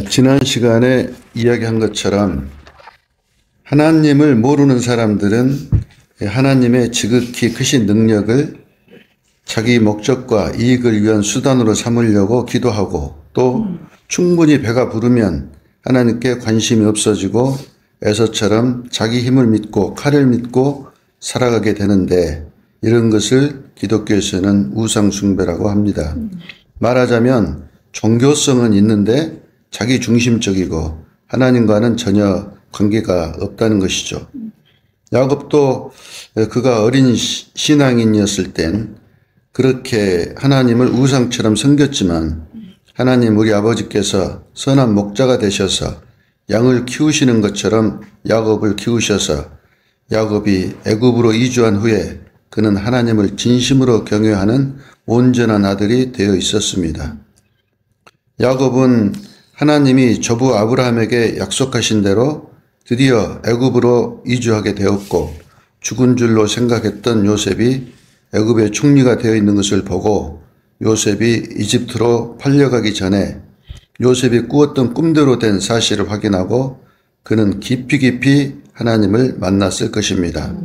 지난 시간에 이야기한 것처럼 하나님을 모르는 사람들은 하나님의 지극히 크신 능력을 자기 목적과 이익을 위한 수단으로 삼으려고 기도하고 또 충분히 배가 부르면 하나님께 관심이 없어지고 에서처럼 자기 힘을 믿고 칼을 믿고 살아가게 되는데 이런 것을 기독교에서는 우상숭배라고 합니다. 말하자면 종교성은 있는데 자기 중심적이고 하나님과는 전혀 관계가 없다는 것이죠. 야곱도 그가 어린 신앙인이었을 땐 그렇게 하나님을 우상처럼 섬겼지만 하나님 우리 아버지께서 선한 목자가 되셔서 양을 키우시는 것처럼 야곱을 키우셔서 야곱이 애굽으로 이주한 후에 그는 하나님을 진심으로 경외하는 온전한 아들이 되어 있었습니다. 야곱은 하나님이 조부 아브라함에게 약속하신 대로 드디어 애굽으로 이주하게 되었고 죽은 줄로 생각했던 요셉이 애굽의 총리가 되어 있는 것을 보고 요셉이 이집트로 팔려가기 전에 요셉이 꾸었던 꿈대로 된 사실을 확인하고 그는 깊이 하나님을 만났을 것입니다.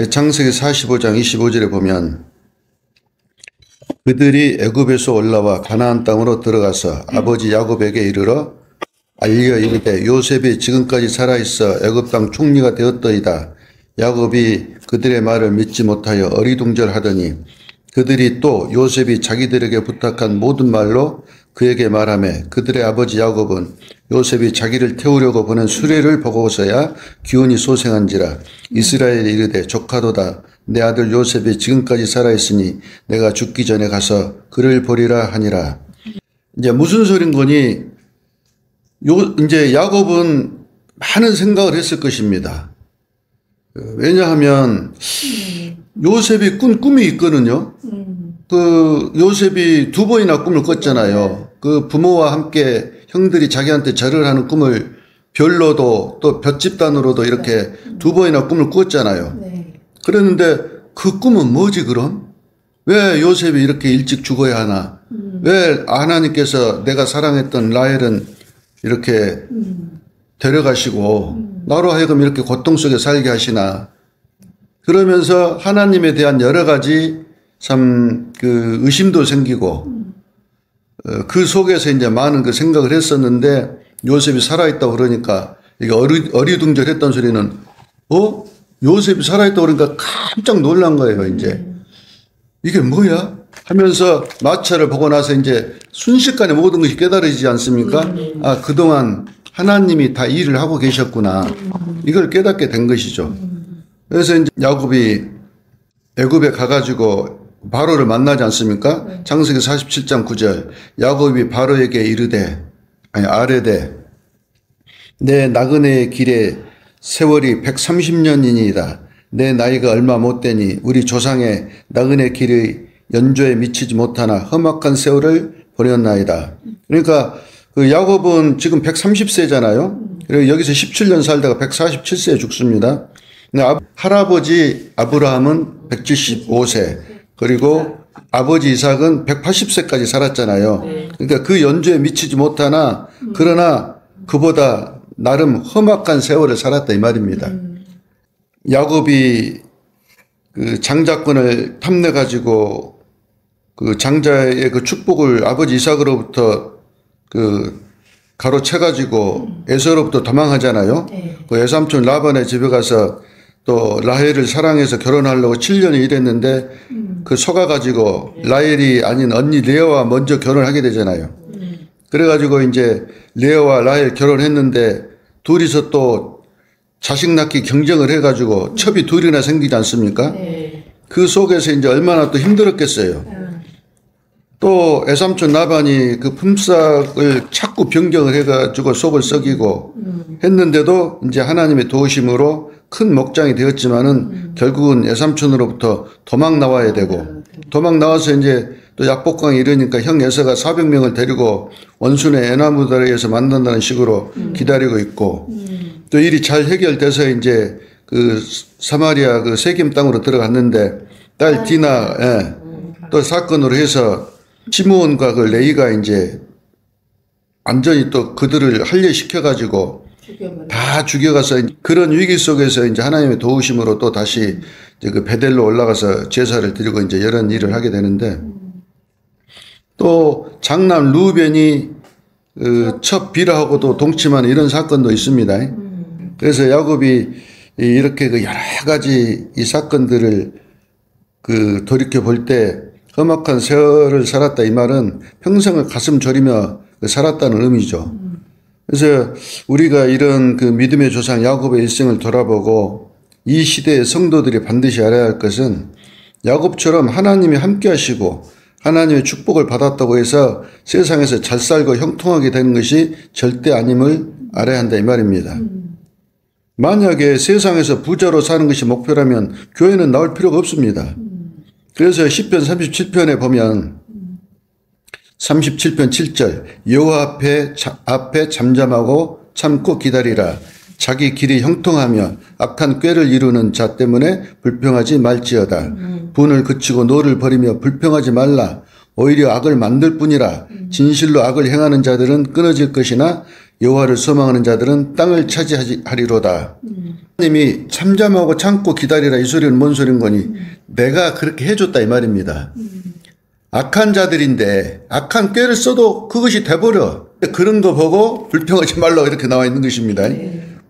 창세기 45장 25절에 보면 그들이 애굽에서 올라와 가나안 땅으로 들어가서 아버지 야곱에게 이르러 알려 이르되 요셉이 지금까지 살아있어 애굽 땅 총리가 되었더이다. 야곱이 그들의 말을 믿지 못하여 어리둥절하더니 그들이 또 요셉이 자기들에게 부탁한 모든 말로 그에게 말하며 그들의 아버지 야곱은 요셉이 자기를 태우려고 보낸 수레를 보고서야 기운이 소생한지라 이스라엘이 이르되 조카도다. 내 아들 요셉이 지금까지 살아있으니 내가 죽기 전에 가서 그를 보리라 하니라. 이제 무슨 소린 거니? 이제 야곱은 많은 생각을 했을 것입니다. 왜냐하면 요셉이 꾼 꿈이 있거든요. 그 요셉이 두 번이나 꿈을 꿨잖아요. 그 부모와 함께 형들이 자기한테 절을 하는 꿈을 별로도 또 볏집단으로도 이렇게 두 번이나 꿈을 꿨잖아요. 그랬는데 그 꿈은 뭐지 그럼? 왜 요셉이 이렇게 일찍 죽어야 하나? 왜 하나님께서 내가 사랑했던 라헬은 이렇게 데려가시고 나로 하여금 이렇게 고통 속에 살게 하시나? 그러면서 하나님에 대한 여러 가지 참 그 의심도 생기고 그 속에서 이제 많은 그 생각을 했었는데 요셉이 살아있다고 그러니까 이게 어리둥절했던 소리는 요셉이 살아있다고 그러니까 깜짝 놀란 거예요. 이제 이게 뭐야? 하면서 마차를 보고 나서 이제 순식간에 모든 것이 깨달아지지 않습니까? 아, 그동안 하나님이 다 일을 하고 계셨구나. 이걸 깨닫게 된 것이죠. 그래서 이제 야곱이 애굽에 가가지고 바로를 만나지 않습니까? 창세기 47장 9절 야곱이 바로에게 아뢰되 내 나그네의 길에 세월이 130년이니이다. 내 나이가 얼마 못 되니 우리 조상의 나그네 길의 연조에 미치지 못하나 험악한 세월을 보냈나이다. 그러니까 그 야곱은 지금 130세잖아요. 그리고 여기서 17년 살다가 147세에 죽습니다. 할아버지 아브라함은 175세 그리고 아버지 이삭은 180세까지 살았잖아요. 그러니까 그 연조에 미치지 못하나 그러나 그보다 나름 험악한 세월을 살았다 이 말입니다. 야곱이 그 장자권을 탐내 가지고 그 장자의 그 축복을 아버지 이삭으로부터 그 가로채 가지고 에서로부터 도망하잖아요. 그 외삼촌 라반의 집에 가서 또 라헬을 사랑해서 결혼하려고 7년을 일했는데 그 속아 가지고 라헬이 아닌 언니 레아와 먼저 결혼하게 되잖아요. 그래가지고 이제 레아와 라헬 결혼했는데 둘이서 또 자식 낳기 경쟁을 해가지고 첩이 둘이나 생기지 않습니까? 그 속에서 이제 얼마나 또 힘들었겠어요. 또 애삼촌 라반이 그 품삯을 자꾸 변경을 해가지고 속을 썩이고 했는데도 이제 하나님의 도우심으로 큰 목장이 되었지만은 결국은 애삼촌으로부터 도망 나와야 되고 도망 나와서 이제 또 약복강이 이러니까 형 에서가 400명을 데리고 원순의 에나무다리에서 만난다는 식으로 기다리고 있고 또 일이 잘 해결돼서 이제 그 사마리아 그 세겜 땅으로 들어갔는데 딸 디나 또 사건으로 해서 시므온과 그 레이가 이제 완전히 또 그들을 할례시켜 가지고 다 죽여가서 그런 위기 속에서 이제 하나님의 도우심으로 또 다시 이제 그 베델로 올라가서 제사를 드리고 이제 이런 일을 하게 되는데, 또 장남 루벤이 첫 비라하고도 동침하는 이런 사건도 있습니다. 그래서 야곱이 이렇게 그 여러 가지 이 사건들을 돌이켜 볼 때 험악한 세월을 살았다 이 말은 평생을 가슴 졸이며 살았다는 의미죠. 그래서 우리가 이런 그 믿음의 조상 야곱의 일생을 돌아보고 이 시대의 성도들이 반드시 알아야 할 것은, 야곱처럼 하나님이 함께 하시고 하나님의 축복을 받았다고 해서 세상에서 잘 살고 형통하게 되는 것이 절대 아님을 알아야 한다 이 말입니다. 만약에 세상에서 부자로 사는 것이 목표라면 교회는 나올 필요가 없습니다. 그래서 시편 37편에 보면 37편 7절 여호와 앞에 잠잠하고 참고 기다리라. 자기 길이 형통하며 악한 꾀를 이루는 자 때문에 불평하지 말지어다. 분을 그치고 노를 버리며 불평하지 말라. 오히려 악을 만들 뿐이라. 진실로 악을 행하는 자들은 끊어질 것이나 여호와를 소망하는 자들은 땅을 차지하리로다. 하나님이 잠잠하고 참고 기다리라 이 소리는 뭔 소린 거니? 내가 그렇게 해줬다 이 말입니다. 악한 자들인데 악한 꾀를 써도 그것이 돼버려. 그런 거 보고 불평하지 말라고 이렇게 나와 있는 것입니다.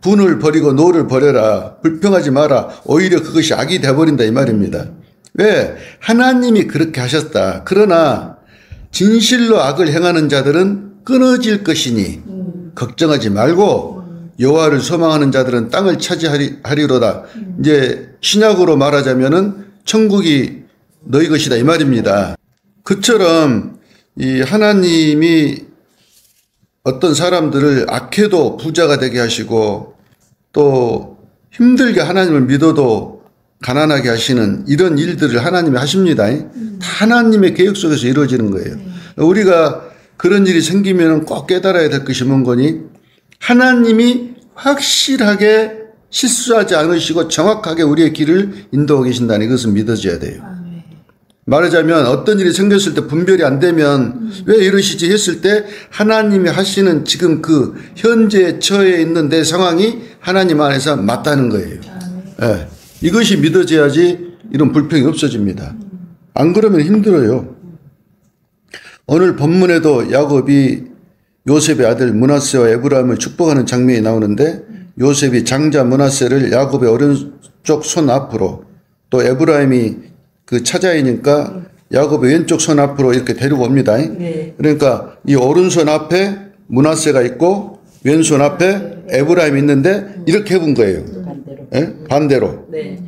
분을 버리고 노를 버려라. 불평하지 마라. 오히려 그것이 악이 돼버린다 이 말입니다. 왜? 하나님이 그렇게 하셨다. 그러나 진실로 악을 행하는 자들은 끊어질 것이니 걱정하지 말고 여호와를 소망하는 자들은 땅을 차지하리로다. 이제 신약으로 말하자면은 천국이 너희 것이다 이 말입니다. 그처럼 이 하나님이 어떤 사람들을 악해도 부자가 되게 하시고 또 힘들게 하나님을 믿어도 가난하게 하시는 이런 일들을 하나님이 하십니다. 다 하나님의 계획 속에서 이루어지는 거예요. 우리가 그런 일이 생기면 꼭 깨달아야 될 것이 뭔 거니? 하나님이 확실하게 실수하지 않으시고 정확하게 우리의 길을 인도하고 계신다는 이것을 믿어줘야 돼요. 말하자면 어떤 일이 생겼을 때 분별이 안 되면 왜 이러시지 했을 때 하나님이 하시는 지금 그 현재 처해 있는 내 상황이 하나님 안에서 맞다는 거예요. 네. 이것이 믿어져야지 이런 불평이 없어집니다. 안 그러면 힘들어요. 오늘 본문에도 야곱이 요셉의 아들 므낫세와 에브라임을 축복하는 장면이 나오는데, 요셉이 장자 므낫세를 야곱의 오른쪽 손 앞으로, 또 에브라임이 그 차자이니까 야곱의 왼쪽 손 앞으로 이렇게 데리고 옵니다. 네. 그러니까 이 오른손 앞에 므낫세가 있고 왼손 앞에 에브라임이 있는데 이렇게 해본 거예요. 반대로. 네? 반대로. 네.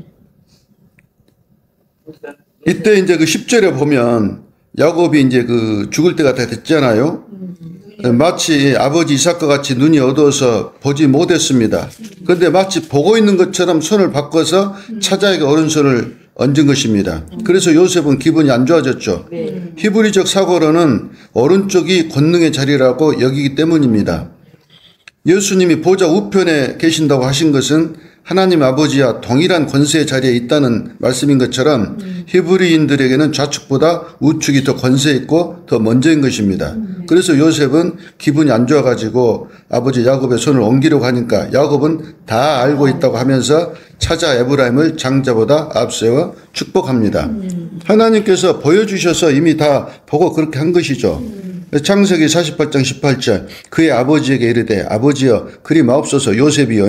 이때 이제 그 10절에 보면 야곱이 이제 그 죽을 때가 다 됐잖아요. 마치 아버지 이삭과 같이 눈이 어두워서 보지 못했습니다. 그런데 마치 보고 있는 것처럼 손을 바꿔서 차자에게 오른손을 얹은 것입니다. 그래서 요셉은 기분이 안 좋아졌죠. 히브리적 사고로는 오른쪽이 권능의 자리라고 여기기 때문입니다. 예수님이 보좌 우편에 계신다고 하신 것은 하나님 아버지와 동일한 권세의 자리에 있다는 말씀인 것처럼 히브리인들에게는 좌측보다 우측이 더 권세 있고 더 먼저인 것입니다. 그래서 요셉은 기분이 안 좋아가지고 아버지 야곱의 손을 옮기려고 하니까 야곱은 다 알고 있다고 하면서 차자 에브라임을 장자보다 앞세워 축복합니다. 하나님께서 보여주셔서 이미 다 보고 그렇게 한 것이죠. 창세기 48장 18절 그의 아버지에게 이르되 아버지여 그리 마옵소서 요셉이여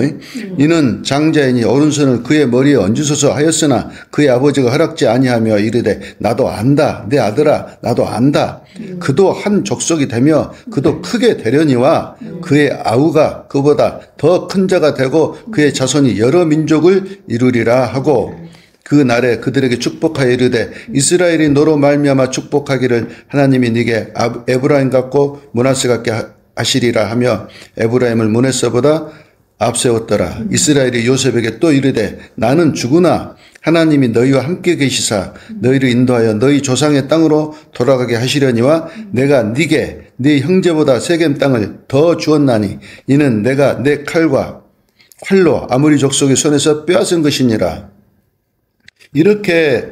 이는 장자이니 오른손을 그의 머리에 얹으소서 하였으나 그의 아버지가 허락지 아니하며 이르되 나도 안다 내 아들아 나도 안다 그도 한 족속이 되며 그도 크게 되려니와 그의 아우가 그보다 더 큰 자가 되고 그의 자손이 여러 민족을 이루리라 하고 그 날에 그들에게 축복하여 이르되 이스라엘이 너로 말미암아 축복하기를 하나님이 네게 에브라임 같고 므낫세 같게 하시리라 하며 에브라임을 므낫세보다 앞세웠더라. 이스라엘이 요셉에게 또 이르되 나는 죽으나 하나님이 너희와 함께 계시사 너희를 인도하여 너희 조상의 땅으로 돌아가게 하시려니와 내가 네게 네 형제보다 세겜 땅을 더 주었나니 이는 내가 내 칼로 아므리 족속의 손에서 빼앗은 것이니라. 이렇게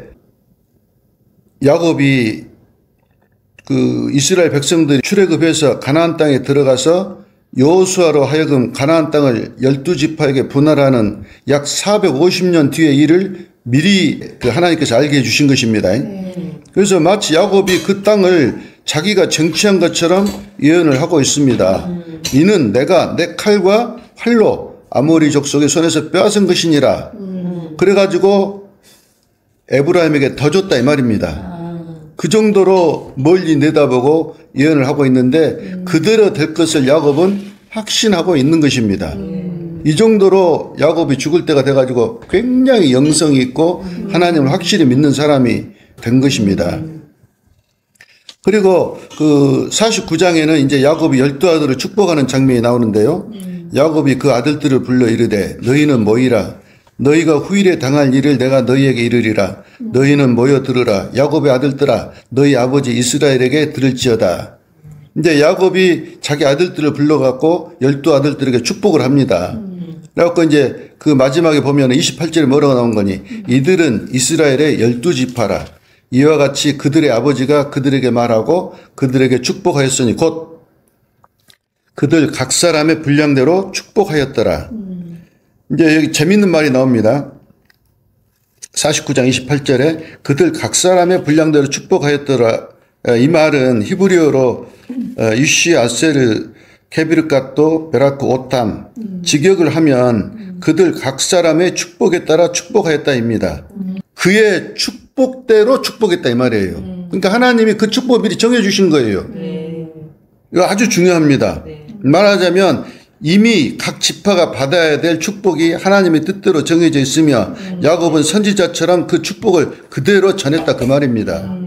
야곱이 그 이스라엘 백성들이 출애굽해서 가나안 땅에 들어가서 여호수아로 하여금 가나안 땅을 12지파에게 분할하는 약 450년 뒤의 일을 미리 그 하나님께서 알게 해주신 것입니다. 그래서 마치 야곱이 그 땅을 자기가 쟁취한 것처럼 예언을 하고 있습니다. 이는 내가 내 칼과 활로 아모리 족속의 손에서 빼앗은 것이니라. 그래가지고 에브라임에게 더 줬다 이 말입니다. 그 정도로 멀리 내다보고 예언을 하고 있는데 그대로 될 것을 야곱은 확신하고 있는 것입니다. 이 정도로 야곱이 죽을 때가 돼가지고 굉장히 영성이 있고 하나님을 확실히 믿는 사람이 된 것입니다. 그리고 그 49장에는 이제 야곱이 12아들을 축복하는 장면이 나오는데요. 야곱이 그 아들들을 불러 이르되 너희는 모이라. 너희가 후일에 당할 일을 내가 너희에게 이르리라. 너희는 모여 들으라. 야곱의 아들들아 너희 아버지 이스라엘에게 들을지어다. 이제 야곱이 자기 아들들을 불러갖고 12아들들에게 축복을 합니다. 그래갖고 이제 그 마지막에 보면 28절에 뭐라고 나온 거니 이들은 이스라엘의 12지파라. 이와 같이 그들의 아버지가 그들에게 말하고 그들에게 축복하였으니 곧 그들 각 사람의 분량대로 축복하였더라. 이제 여기 재밌는 말이 나옵니다. 49장 28절에 그들 각 사람의 분량대로 축복하였더라. 이 말은 히브리어로 유시 아세르 케비르갓도 베라크 오탐 직역을 하면 그들 각 사람의 축복에 따라 축복하였다입니다. 그의 축복대로 축복했다 이 말이에요. 그러니까 하나님이 그 축복을 미리 정해주신 거예요. 이거 아주 중요합니다. 말하자면 이미 각 지파가 받아야 될 축복이 하나님의 뜻대로 정해져 있으며 야곱은 선지자처럼 그 축복을 그대로 전했다 그 말입니다.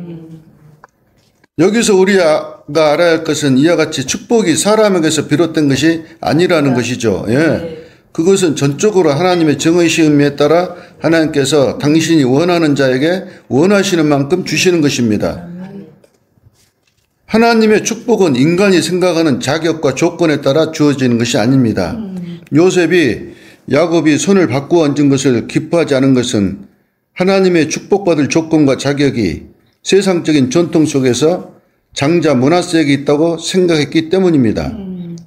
여기서 우리가 알아야 할 것은 이와 같이 축복이 사람에게서 비롯된 것이 아니라는 것이죠. 예. 그것은 전적으로 하나님의 정의심에 따라 하나님께서 당신이 원하는 자에게 원하시는 만큼 주시는 것입니다. 하나님의 축복은 인간이 생각하는 자격과 조건에 따라 주어지는 것이 아닙니다. 요셉이 야곱이 손을 바꾸어 얹은 것을 기뻐하지 않은 것은 하나님의 축복받을 조건과 자격이 세상적인 전통 속에서 장자 므낫세에게 있다고 생각했기 때문입니다.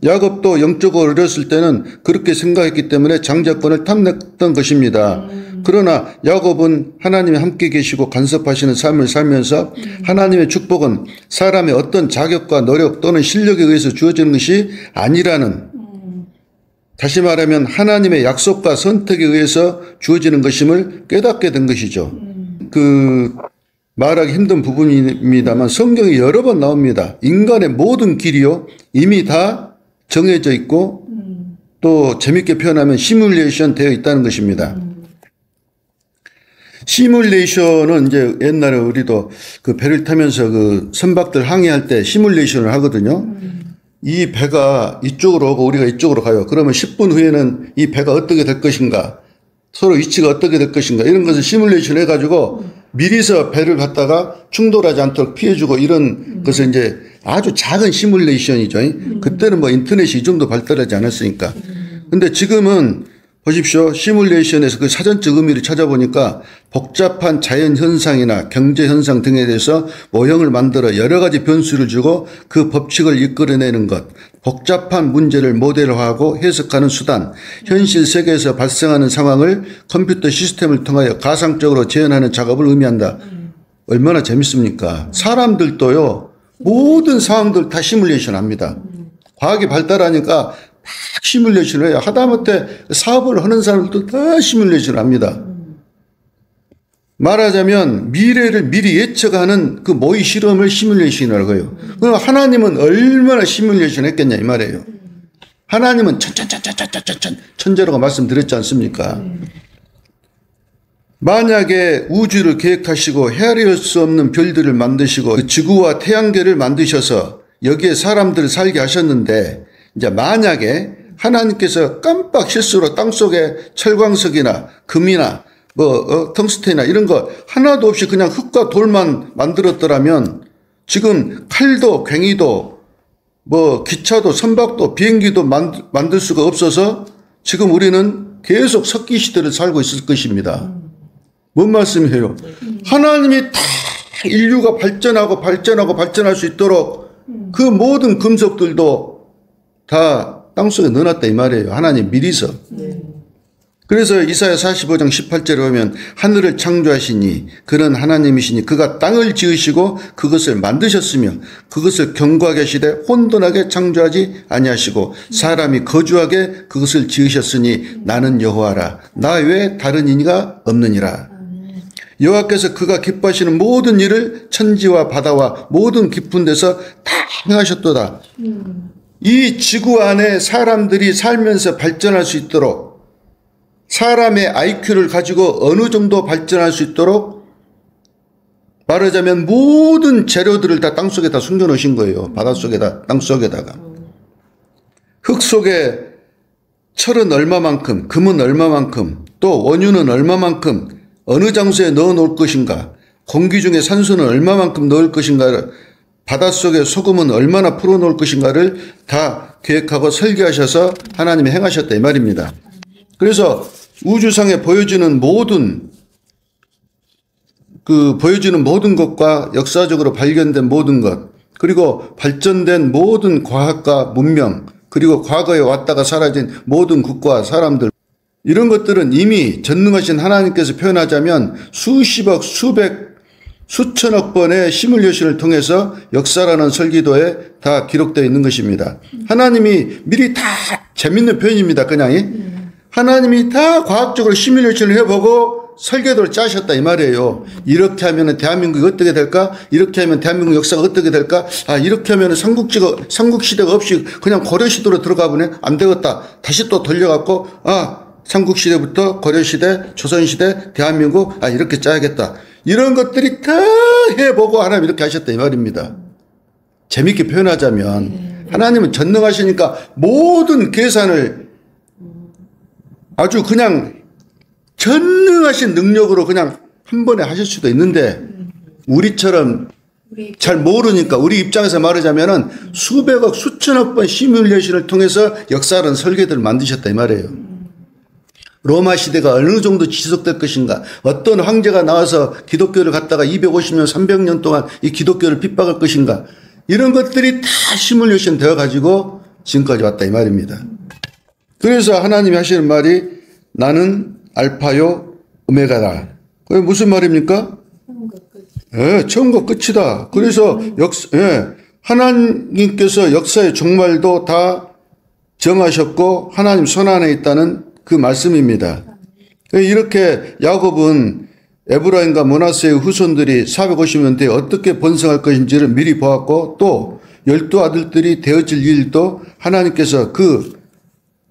야곱도 영적으로 어렸을 때는 그렇게 생각했기 때문에 장자권을 탐냈던 것입니다. 그러나 야곱은 하나님이 함께 계시고 간섭하시는 삶을 살면서 하나님의 축복은 사람의 어떤 자격과 노력 또는 실력에 의해서 주어지는 것이 아니라는, 다시 말하면 하나님의 약속과 선택에 의해서 주어지는 것임을 깨닫게 된 것이죠. 그 말하기 힘든 부분입니다만 성경에 여러 번 나옵니다. 인간의 모든 길이요 이미 다 정해져 있고 또 재밌게 표현하면 시뮬레이션 되어 있다는 것입니다. 시뮬레이션은 이제 옛날에 우리도 그 배를 타면서 그 선박들 항해할 때 시뮬레이션을 하거든요. 이 배가 이쪽으로 오고 우리가 이쪽으로 가요. 그러면 10분 후에는 이 배가 어떻게 될 것인가, 서로 위치가 어떻게 될 것인가, 이런 것을 시뮬레이션 해가지고 미리서 배를 갖다가 충돌하지 않도록 피해주고 이런 것을 이제 아주 작은 시뮬레이션이죠. 그때는 뭐 인터넷이 이 정도 발달하지 않았으니까. 근데 지금은 보십시오. 시뮬레이션에서 그 사전적 의미를 찾아보니까 복잡한 자연현상이나 경제현상 등에 대해서 모형을 만들어 여러 가지 변수를 주고 그 법칙을 이끌어내는 것, 복잡한 문제를 모델화하고 해석하는 수단, 현실 세계에서 발생하는 상황을 컴퓨터 시스템을 통하여 가상적으로 재현하는 작업을 의미한다. 얼마나 재밌습니까? 사람들도요, 모든 상황들 다 시뮬레이션 합니다. 과학이 발달하니까 막 시뮬레이션을 해요. 하다못해 사업을 하는 사람들도 다 시뮬레이션을 합니다. 말하자면 미래를 미리 예측하는 그 모의 실험을 시뮬레이션이라고 해요. 그럼 하나님은 얼마나 시뮬레이션 했겠냐 이 말이에요. 하나님은 천재라고 말씀드렸지 않습니까? 만약에 우주를 계획하시고 헤아릴 수 없는 별들을 만드시고 그 지구와 태양계를 만드셔서 여기에 사람들을 살게 하셨는데, 이제 만약에 하나님께서 깜빡 실수로 땅속에 철광석이나 금이나 텅스텐이나 이런 거 하나도 없이 그냥 흙과 돌만 만들었더라면 지금 칼도 괭이도 기차도 선박도 비행기도 만들 수가 없어서 지금 우리는 계속 석기 시대를 살고 있을 것입니다. 뭔 말씀이에요? 하나님이 다 인류가 발전할 수 있도록 그 모든 금속들도 다 땅속에 넣어놨다 이 말이에요. 하나님 미리서. 그래서 이사야 45장 18절에 보면 하늘을 창조하시니 그는 하나님이시니 그가 땅을 지으시고 그것을 만드셨으며 그것을 견고하게 하시되 혼돈하게 창조하지 아니하시고 사람이 거주하게 그것을 지으셨으니 나는 여호와라 나 외에 다른 이가 없느니라. 여호와께서 그가 기뻐하시는 모든 일을 천지와 바다와 모든 깊은 데서 다 행하셨도다. 이 지구 안에 사람들이 살면서 발전할 수 있도록 사람의 IQ를 가지고 어느 정도 발전할 수 있도록 말하자면 모든 재료들을 다 땅속에다 숨겨놓으신 거예요. 바닷속에다 땅속에다가. 흙 속에 철은 얼마만큼 금은 얼마만큼 또 원유는 얼마만큼 어느 장소에 넣어놓을 것인가 공기 중에 산소는 얼마만큼 넣을 것인가 바닷속에 소금은 얼마나 풀어놓을 것인가를 다 계획하고 설계하셔서 하나님이 행하셨다 이 말입니다. 그래서 우주상에 보여지는 모든 것과 역사적으로 발견된 모든 것 그리고 발전된 모든 과학과 문명 그리고 과거에 왔다가 사라진 모든 국가 사람들 이런 것들은 이미 전능하신 하나님께서 표현하자면 수십억 수백 수천억 번의 시뮬레이션을 통해서 역사라는 설기도에 다 기록되어 있는 것입니다. 하나님이 미리 다 재밌는 표현입니다. 그냥 하나님이 다 과학적으로 시뮬레이션을 해보고 설계도를 짜셨다 이 말이에요. 이렇게 하면 대한민국이 어떻게 될까? 이렇게 하면 대한민국 역사가 어떻게 될까? 이렇게 하면 삼국시대가 없이 그냥 고려시대로 들어가 보네? 안 되겠다. 다시 또 돌려갖고 삼국시대부터 고려시대, 조선시대, 대한민국 이렇게 짜야겠다. 이런 것들이 다 해보고 하나님 이렇게 하셨다 이 말입니다. 재밌게 표현하자면 하나님은 전능하시니까 모든 계산을 아주 그냥 전능하신 능력으로 그냥 한 번에 하실 수도 있는데 우리처럼 잘 모르니까 우리 입장에서 말하자면은 수백억 수천억 번 시뮬레이션을 통해서 역사라는 설계들을 만드셨다 이 말이에요. 로마 시대가 어느 정도 지속될 것인가 어떤 황제가 나와서 기독교를 갖다가 250년 300년 동안 이 기독교를 핍박할 것인가 이런 것들이 다 시뮬레이션 되어 가지고 지금까지 왔다 이 말입니다. 그래서 하나님이 하시는 말이 나는 알파요 오메가다. 그게 무슨 말입니까? 처음과 끝이다. 그래서 하나님께서 역사의 종말도 다 정하셨고 하나님 손안에 있다는 그 말씀입니다. 이렇게 야곱은 에브라임과 므낫세의 후손들이 450년 뒤에 어떻게 번성할 것인지를 미리 보았고 또 12아들들이 되어질 일도 하나님께서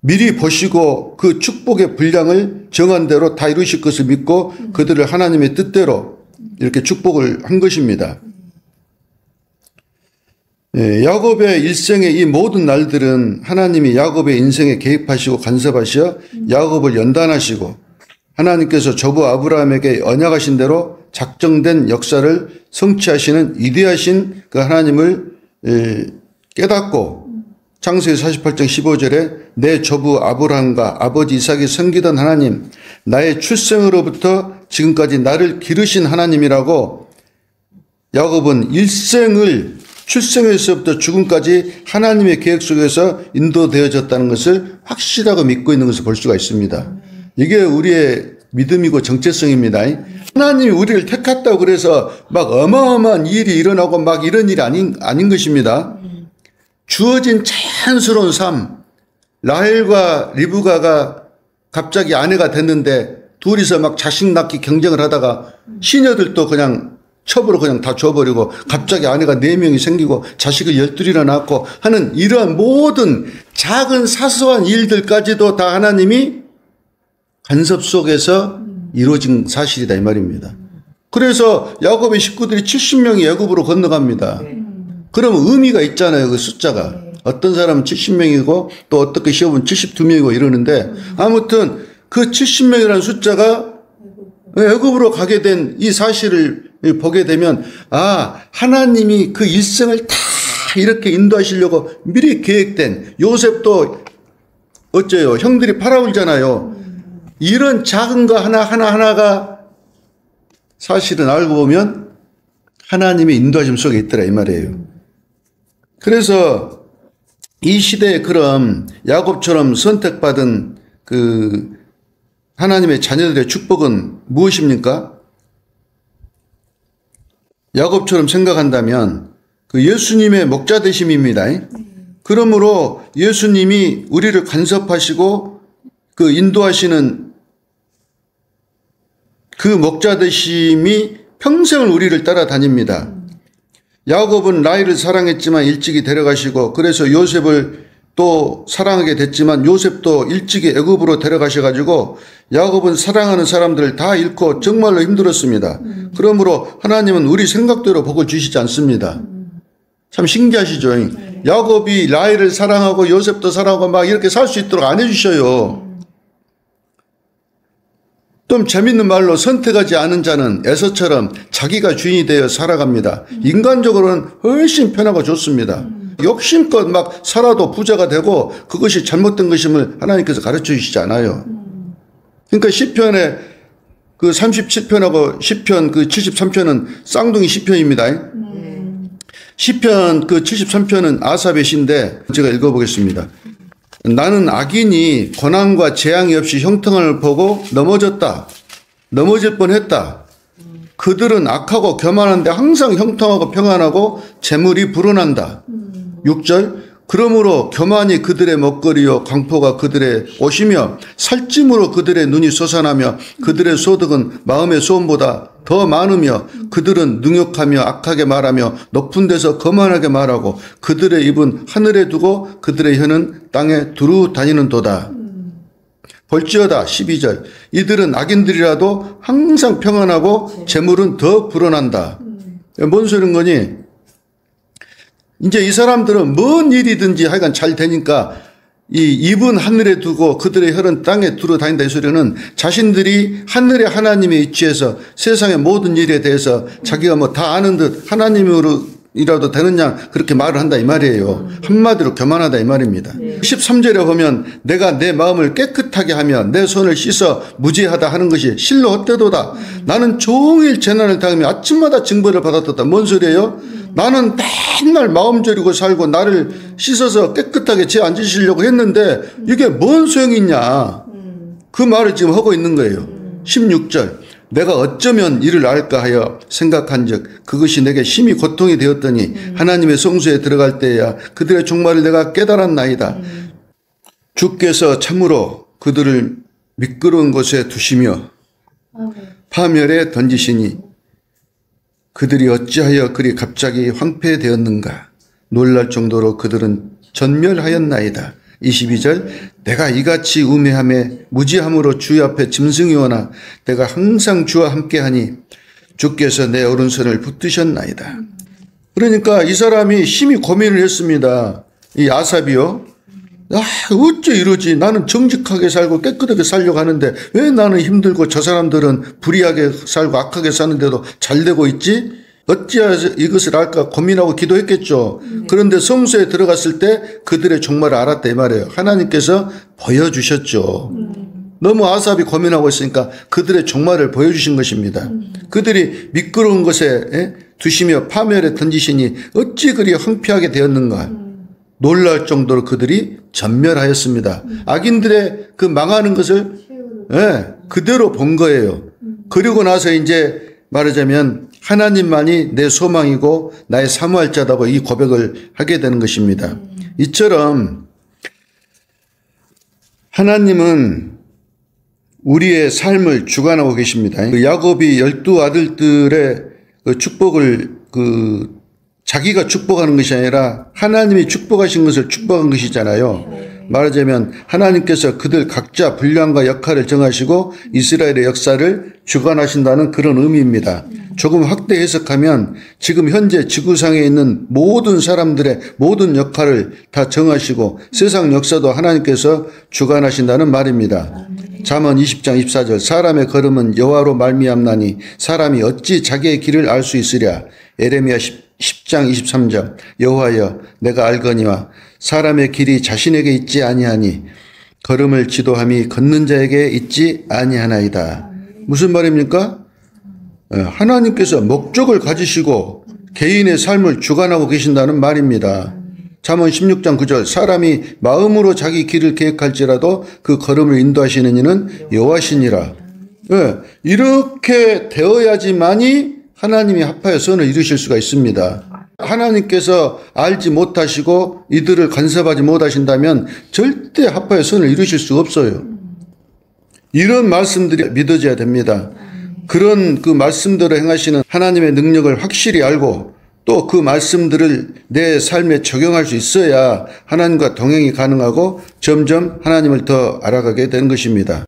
미리 보시고 그 축복의 분량을 정한 대로 다 이루실 것을 믿고 그들을 하나님의 뜻대로 이렇게 축복을 한 것입니다. 야곱의 일생의 이 모든 날들은 하나님이 야곱의 인생에 개입하시고 간섭하시어 야곱을 연단하시고 하나님께서 조부 아브라함에게 언약하신 대로 작정된 역사를 성취하시는 위대하신 그 하나님을 깨닫고 창세기 48장 15절에 내 조부 아브라함과 아버지 이삭이 섬기던 하나님 나의 출생으로부터 지금까지 나를 기르신 하나님이라고 야곱은 출생에서부터 죽음까지 하나님의 계획 속에서 인도되어졌다는 것을 확실하고 믿고 있는 것을 볼 수가 있습니다. 이게 우리의 믿음이고 정체성입니다. 하나님이 우리를 택했다고 그래서 막 어마어마한 일이 일어나고 막 이런 일이 아닌 것입니다. 주어진 자연스러운 삶, 라헬과 리브가가 갑자기 아내가 됐는데 둘이서 막 자식 낳기 경쟁을 하다가 시녀들도 그냥 첩으로 그냥 다 줘버리고 갑자기 아내가 4명이 생기고 자식을 12이나 낳고 하는 이러한 모든 작은 사소한 일들까지도 다 하나님이 간섭 속에서 이루어진 사실이다 이 말입니다. 그래서 야곱의 식구들이 70명이 애굽으로 건너갑니다. 그러면 의미가 있잖아요. 그 숫자가. 어떤 사람은 70명이고 또 어떻게 시험은 72명이고 이러는데 아무튼 그 70명이라는 숫자가 애굽으로 가게 된 이 사실을 보게 되면 하나님이 그 일생을 다 이렇게 인도하시려고 미리 계획된 요셉도 어째요? 형들이 팔아올잖아요. 이런 작은 거 하나하나가 사실은 알고 보면 하나님의 인도하심 속에 있더라 이 말이에요. 그래서 이 시대에 그럼 야곱처럼 선택받은 그 하나님의 자녀들의 축복은 무엇입니까? 야곱처럼 생각한다면 그 예수님의 목자 되심입니다. 그러므로 예수님이 우리를 간섭하시고 그 인도하시는 그 목자 되심이 평생을 우리를 따라다닙니다. 야곱은 라헬을 사랑했지만 일찍이 데려가시고 그래서 요셉을 또 사랑하게 됐지만 요셉도 일찍이 애굽으로 데려가셔가지고 야곱은 사랑하는 사람들을 다 잃고 정말로 힘들었습니다. 그러므로 하나님은 우리 생각대로 복을 주시지 않습니다. 참 신기하시죠? 야곱이 라헬을 사랑하고 요셉도 사랑하고 막 이렇게 살 수 있도록 안 해주셔요. 좀 재밌는 말로 선택하지 않은 자는 에서처럼 자기가 주인이 되어 살아갑니다. 인간적으로는 훨씬 편하고 좋습니다. 욕심껏 막 살아도 부자가 되고 그것이 잘못된 것임을 하나님께서 가르쳐 주시지 않아요. 그러니까 시편에 그 37편하고 시편 그 73편은 쌍둥이 시편입니다. 시편 그 73편은 아삽의 시인데 제가 읽어보겠습니다. 나는 악인이 고난과 재앙이 없이 형통함을 보고 넘어졌다. 넘어질 뻔했다. 그들은 악하고 교만한데 항상 형통하고 평안하고 재물이 불어난다. 6절 그러므로 교만이 그들의 먹거리요 강포가 그들의 옷이며 살찜으로 그들의 눈이 솟아나며 그들의 소득은 마음의 소음보다 더 많으며 그들은 능욕하며 악하게 말하며 높은 데서 거만하게 말하고 그들의 입은 하늘에 두고 그들의 혀는 땅에 두루 다니는도다. 볼지어다 12절 이들은 악인들이라도 항상 평안하고 재물은 더 불어난다. 뭔 소리인 거니? 이제 이 사람들은 뭔 일이든지 하여간 잘 되니까 이 입은 하늘에 두고 그들의 혀는 땅에 두루 다닌다 이 소리는 자신들이 하늘의 하나님의 위치에서 세상의 모든 일에 대해서 자기가 뭐 다 아는 듯 하나님으로이라도 되느냐 그렇게 말을 한다 이 말이에요. 한마디로 교만하다 이 말입니다. 13절에 보면 내가 내 마음을 깨끗하게 하며 내 손을 씻어 무죄하다 하는 것이 실로 헛되도다. 나는 종일 재난을 당하며 아침마다 징벌을 받았다. 뭔 소리예요? 나는 맨날 마음 졸이고 살고 나를 씻어서 깨끗하게 죄 안 지시려고 했는데 이게 뭔 소용이 있냐. 그 말을 지금 하고 있는 거예요. 16절 내가 어쩌면 이를 알까 하여 생각한 적 그것이 내게 심히 고통이 되었더니 하나님의 성소에 들어갈 때야 그들의 종말을 내가 깨달았나이다. 주께서 참으로 그들을 미끄러운 곳에 두시며 파멸에 던지시니 그들이 어찌하여 그리 갑자기 황폐되었는가 놀랄 정도로 그들은 전멸하였나이다. 22절 내가 이같이 우매함에 무지함으로 주 앞에 짐승이 오나 내가 항상 주와 함께하니 주께서 내 오른손을 붙드셨나이다. 그러니까 이 사람이 심히 고민을 했습니다. 이 아삽이요. 어째 이러지 나는 정직하게 살고 깨끗하게 살려고 하는데 왜 나는 힘들고 저 사람들은 불의하게 살고 악하게 사는데도 잘 되고 있지? 어찌해서 이것을 알까 고민하고 기도했겠죠. 그런데 성소에 들어갔을 때 그들의 종말을 알았다 이 말이에요. 하나님께서 보여주셨죠. 너무 아삽이 고민하고 있으니까 그들의 종말을 보여주신 것입니다. 그들이 미끄러운 것에 두시며 파멸에 던지시니 어찌 그리 황폐하게 되었는가. 놀랄 정도로 그들이 전멸하였습니다. 악인들의 그 망하는 것을 그대로 본 거예요. 그리고 나서 이제 말하자면 하나님만이 내 소망이고 나의 사모할 자다고 이 고백을 하게 되는 것입니다. 이처럼 하나님은 우리의 삶을 주관하고 계십니다. 야곱이 12아들들의 축복을 자기가 축복하는 것이 아니라 하나님이 축복하신 것을 축복한 것이잖아요. 말하자면 하나님께서 그들 각자 분량과 역할을 정하시고 이스라엘의 역사를 주관하신다는 그런 의미입니다. 조금 확대 해석하면 지금 현재 지구상에 있는 모든 사람들의 모든 역할을 다 정하시고 세상 역사도 하나님께서 주관하신다는 말입니다. 잠언 20장 24절 사람의 걸음은 여호와로 말미암나니 사람이 어찌 자기의 길을 알 수 있으랴. 에레미야 10장 23절 여호와여 내가 알거니와 사람의 길이 자신에게 있지 아니하니 걸음을 지도함이 걷는 자에게 있지 아니하나이다. 무슨 말입니까? 하나님께서 목적을 가지시고 개인의 삶을 주관하고 계신다는 말입니다. 잠언 16장 9절 사람이 마음으로 자기 길을 계획할지라도 그 걸음을 인도하시는 이는 여호와시니라. 네, 이렇게 되어야지만이 하나님이 합하여 선을 이루실 수가 있습니다. 하나님께서 알지 못하시고 이들을 간섭하지 못하신다면 절대 합하여 선을 이루실 수가 없어요. 이런 말씀들이 믿어져야 됩니다. 그런 그 말씀대로 행하시는 하나님의 능력을 확실히 알고 또 그 말씀들을 내 삶에 적용할 수 있어야 하나님과 동행이 가능하고 점점 하나님을 더 알아가게 되는 것입니다.